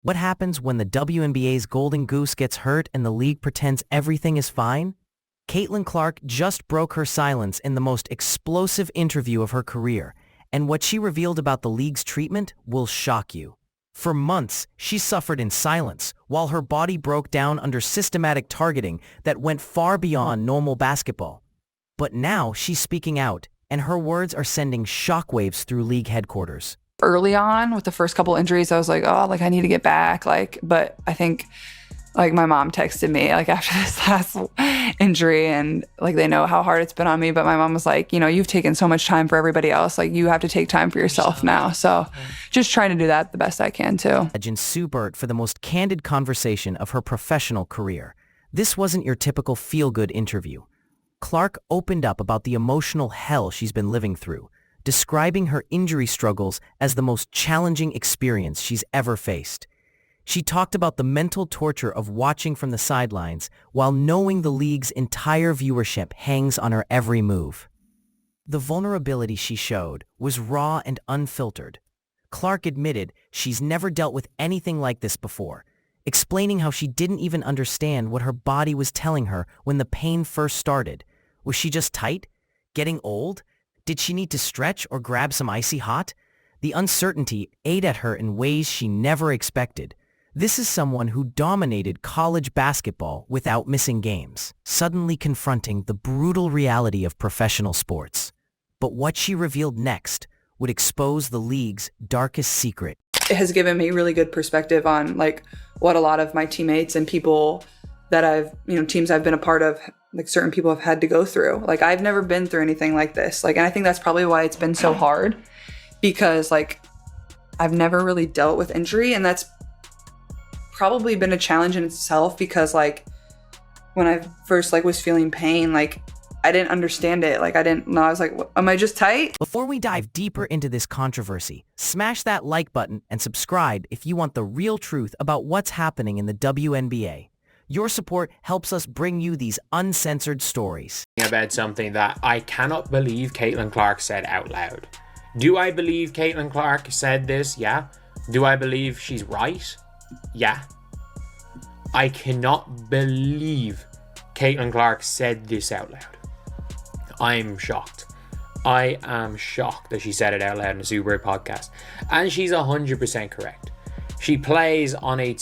What happens when the WNBA's golden goose gets hurt and the league pretends everything is fine? Caitlin Clark just broke her silence in the most explosive interview of her career, and what she revealed about the league's treatment will shock you. For months, she suffered in silence while her body broke down under systematic targeting that went far beyond normal basketball. But now she's speaking out, and her words are sending shockwaves through league headquarters. Early on with the first couple injuries, I was like, oh, like I need to get back. But I think like my mom texted me like after this last injury, and like they know how hard it's been on me. But my mom was like, you've taken so much time for everybody else. Like you have to take time for yourself now. So just trying to do that the best I can too. Sue Burt for the most candid conversation of her professional career. This wasn't your typical feel-good interview. Clark opened up about the emotional hell she's been living through, describing her injury struggles as the most challenging experience she's ever faced. She talked about the mental torture of watching from the sidelines while knowing the league's entire viewership hangs on her every move. The vulnerability she showed was raw and unfiltered. Clark admitted she's never dealt with anything like this before, explaining how she didn't even understand what her body was telling her when the pain first started. Was she just tight? Getting old? Did she need to stretch or grab some icy hot? The uncertainty ate at her in ways she never expected. This is someone who dominated college basketball without missing games, suddenly confronting the brutal reality of professional sports. But what she revealed next would expose the league's darkest secret. It has given me really good perspective on like what a lot of my teammates and people that teams I've been a part of, like certain people have had to go through. Like I've never been through anything like this. Like, and I think that's probably why it's been so hard, because like I've never really dealt with injury, and that's probably been a challenge in itself, because like when I first like was feeling pain, like I didn't understand it. Like I didn't know. I was like, am I just tight? Before we dive deeper into this controversy, smash that like button and subscribe if you want the real truth about what's happening in the WNBA. Your support helps us bring you these uncensored stories. About something that I cannot believe Caitlin Clark said out loud. Do I believe Caitlin Clark said this? Yeah. Do I believe she's right? Yeah. I cannot believe Caitlin Clark said this out loud. I'm shocked. I am shocked that she said it out loud in the Super Bowl podcast. And she's 100% correct. She's played on a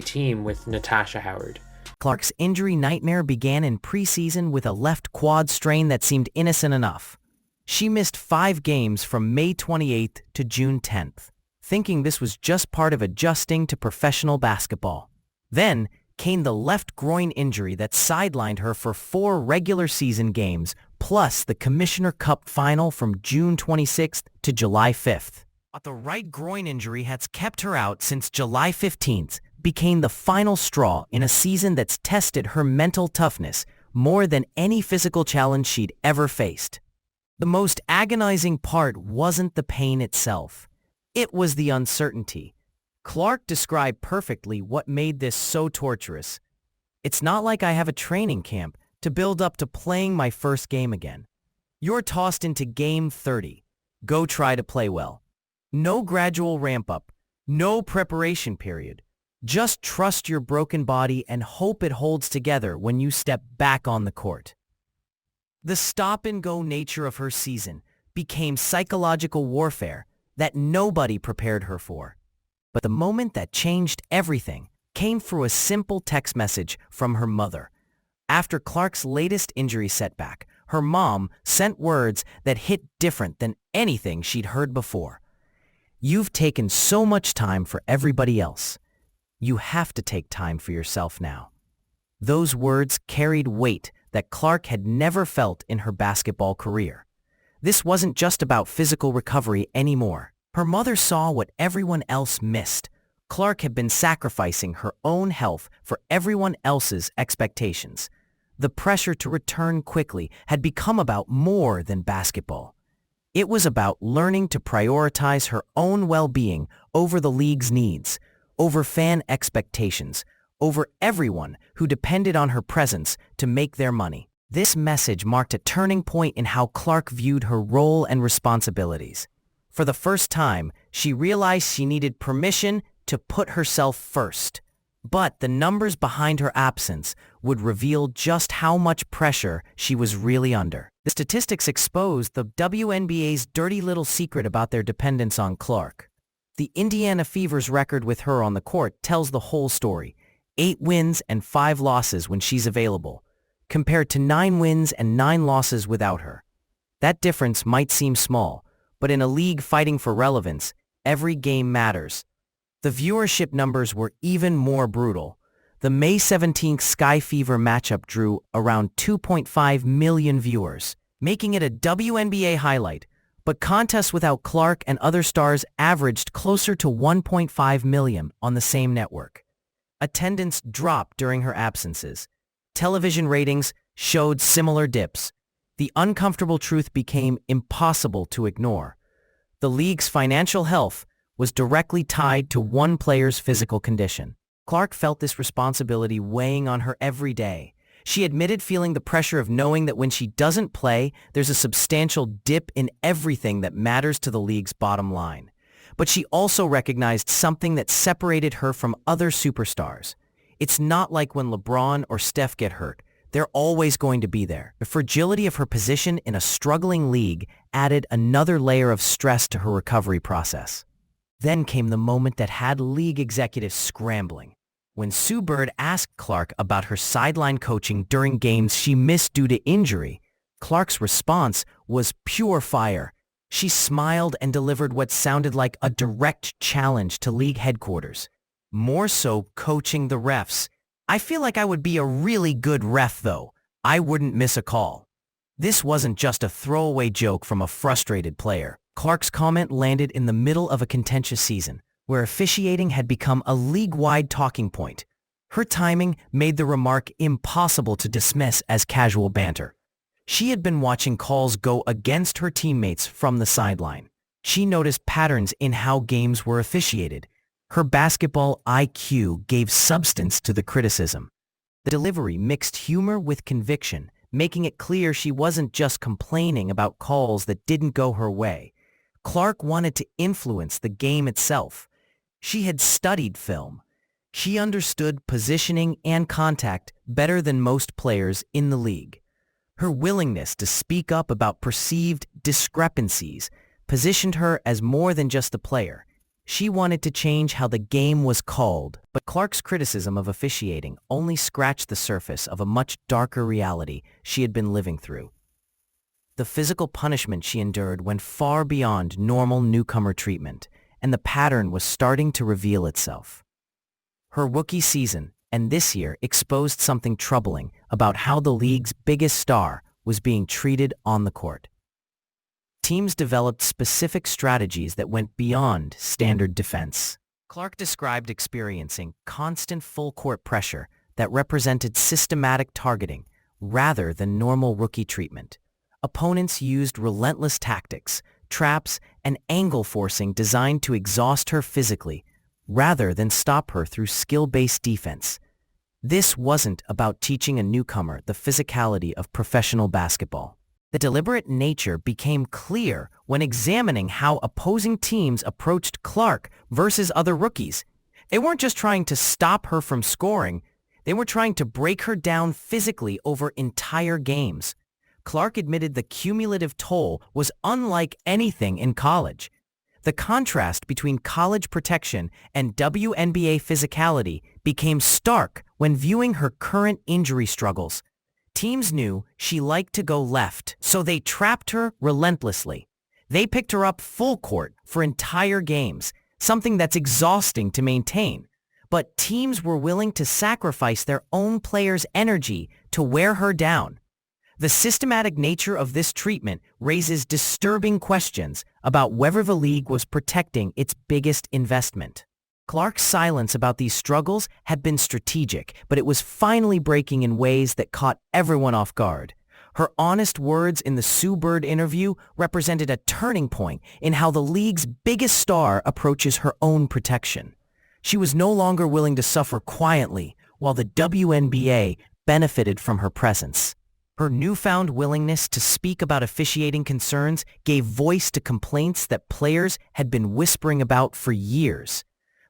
team with Natasha Howard. Clark's injury nightmare began in preseason with a left quad strain that seemed innocent enough. She missed 5 games from May 28th to June 10th, thinking this was just part of adjusting to professional basketball. Then came the left groin injury that sidelined her for 4 regular season games, plus the Commissioner Cup final from June 26th to July 5th. But the right groin injury has kept her out since July 15th, became the final straw in a season that's tested her mental toughness more than any physical challenge she'd ever faced. The most agonizing part wasn't the pain itself. It was the uncertainty. Clark described perfectly what made this so torturous. It's not like I have a training camp to build up to playing my first game again. You're tossed into game 30. Go try to play well. No gradual ramp-up, no preparation period. Just trust your broken body and hope it holds together when you step back on the court. The stop-and-go nature of her season became psychological warfare that nobody prepared her for. But the moment that changed everything came through a simple text message from her mother. After Clark's latest injury setback, her mom sent words that hit different than anything she'd heard before. You've taken so much time for everybody else. You have to take time for yourself now. Those words carried weight that Clark had never felt in her basketball career. This wasn't just about physical recovery anymore. Her mother saw what everyone else missed. Clark had been sacrificing her own health for everyone else's expectations. The pressure to return quickly had become about more than basketball. It was about learning to prioritize her own well-being over the league's needs, over fan expectations, over everyone who depended on her presence to make their money. This message marked a turning point in how Clark viewed her role and responsibilities. For the first time, She realized she needed permission to put herself first. But the numbers behind her absence would reveal just how much pressure she was really under. The statistics exposed the WNBA's dirty little secret about their dependence on Clark. The Indiana Fever's record with her on the court tells the whole story. 8 wins and 5 losses when she's available, compared to 9 wins and 9 losses without her. That difference might seem small, but in a league fighting for relevance, every game matters. The viewership numbers were even more brutal. The May 17th Sky Fever matchup drew around 2.5 million viewers, making it a WNBA highlight, but contests without Clark and other stars averaged closer to 1.5 million on the same network. Attendance dropped during her absences. Television ratings showed similar dips. The uncomfortable truth became impossible to ignore. The league's financial health was directly tied to one player's physical condition. Clark felt this responsibility weighing on her every day. She admitted feeling the pressure of knowing that when she doesn't play, there's a substantial dip in everything that matters to the league's bottom line. But she also recognized something that separated her from other superstars. It's not like when LeBron or Steph get hurt. They're always going to be there. The fragility of her position in a struggling league added another layer of stress to her recovery process. Then came the moment that had league executives scrambling. When Sue Bird asked Clark about her sideline coaching during games she missed due to injury, Clark's response was pure fire. She smiled and delivered what sounded like a direct challenge to league headquarters. More so coaching the refs. "I feel like I would be a really good ref though. I wouldn't miss a call." This wasn't just a throwaway joke from a frustrated player. Clark's comment landed in the middle of a contentious season, where officiating had become a league-wide talking point. Her timing made the remark impossible to dismiss as casual banter. She had been watching calls go against her teammates from the sideline. She noticed patterns in how games were officiated. Her basketball IQ gave substance to the criticism. The delivery mixed humor with conviction, making it clear she wasn't just complaining about calls that didn't go her way. Clark wanted to influence the game itself. She had studied film. She understood positioning and contact better than most players in the league. Her willingness to speak up about perceived discrepancies positioned her as more than just a player. She wanted to change how the game was called, but Clark's criticism of officiating only scratched the surface of a much darker reality she had been living through. The physical punishment she endured went far beyond normal newcomer treatment, and the pattern was starting to reveal itself. Her rookie season, and this year, exposed something troubling about how the league's biggest star was being treated on the court. Teams developed specific strategies that went beyond standard defense. Clark described experiencing constant full-court pressure that represented systematic targeting rather than normal rookie treatment. Opponents used relentless tactics, traps, and angle forcing designed to exhaust her physically, rather than stop her through skill-based defense. This wasn't about teaching a newcomer the physicality of professional basketball. The deliberate nature became clear when examining how opposing teams approached Clark versus other rookies. They weren't just trying to stop her from scoring, they were trying to break her down physically over entire games. Clark admitted the cumulative toll was unlike anything in college. The contrast between college protection and WNBA physicality became stark when viewing her current injury struggles. Teams knew she liked to go left, so they trapped her relentlessly. They picked her up full court for entire games, something that's exhausting to maintain. But teams were willing to sacrifice their own players' energy to wear her down. The systematic nature of this treatment raises disturbing questions about whether the league was protecting its biggest investment. Clark's silence about these struggles had been strategic, but it was finally breaking in ways that caught everyone off guard. Her honest words in the Sue Bird interview represented a turning point in how the league's biggest star approaches her own protection. She was no longer willing to suffer quietly while the WNBA benefited from her presence. Her newfound willingness to speak about officiating concerns gave voice to complaints that players had been whispering about for years.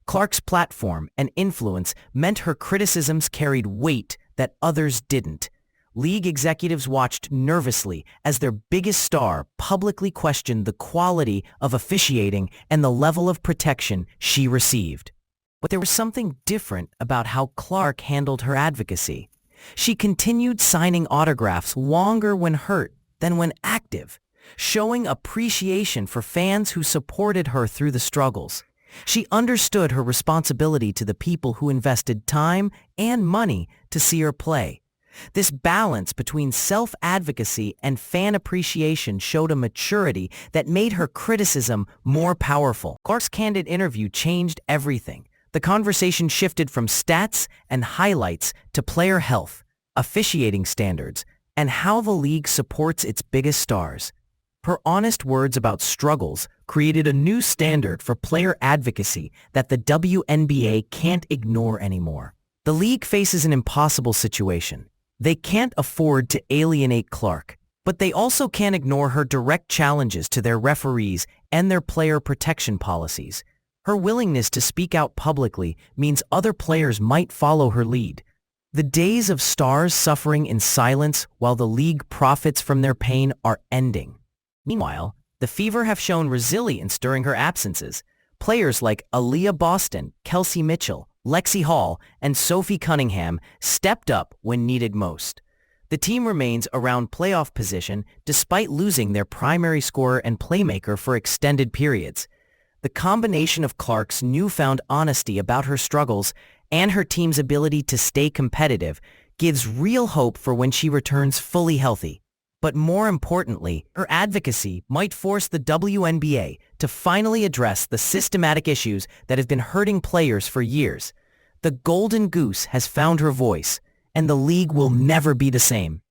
Clark's platform and influence meant her criticisms carried weight that others didn't. League executives watched nervously as their biggest star publicly questioned the quality of officiating and the level of protection she received. But there was something different about how Clark handled her advocacy. She continued signing autographs longer when hurt than when active, showing appreciation for fans who supported her through the struggles. She understood her responsibility to the people who invested time and money to see her play. This balance between self-advocacy and fan appreciation showed a maturity that made her criticism more powerful. Clark's Candid interview changed everything. The conversation shifted from stats and highlights to player health, officiating standards, and how the league supports its biggest stars. Her honest words about struggles created a new standard for player advocacy that the WNBA can't ignore anymore. The league faces an impossible situation. They can't afford to alienate Clark, but they also can't ignore her direct challenges to their referees and their player protection policies. Her willingness to speak out publicly means other players might follow her lead. The days of stars suffering in silence while the league profits from their pain are ending. Meanwhile, the Fever have shown resilience during her absences. Players like Aaliyah Boston, Kelsey Mitchell, Lexi Hall, and Sophie Cunningham stepped up when needed most. The team remains around playoff position despite losing their primary scorer and playmaker for extended periods. The combination of Clark's newfound honesty about her struggles and her team's ability to stay competitive gives real hope for when she returns fully healthy. But more importantly, her advocacy might force the WNBA to finally address the systematic issues that have been hurting players for years. The Golden Goose has found her voice, and the league will never be the same.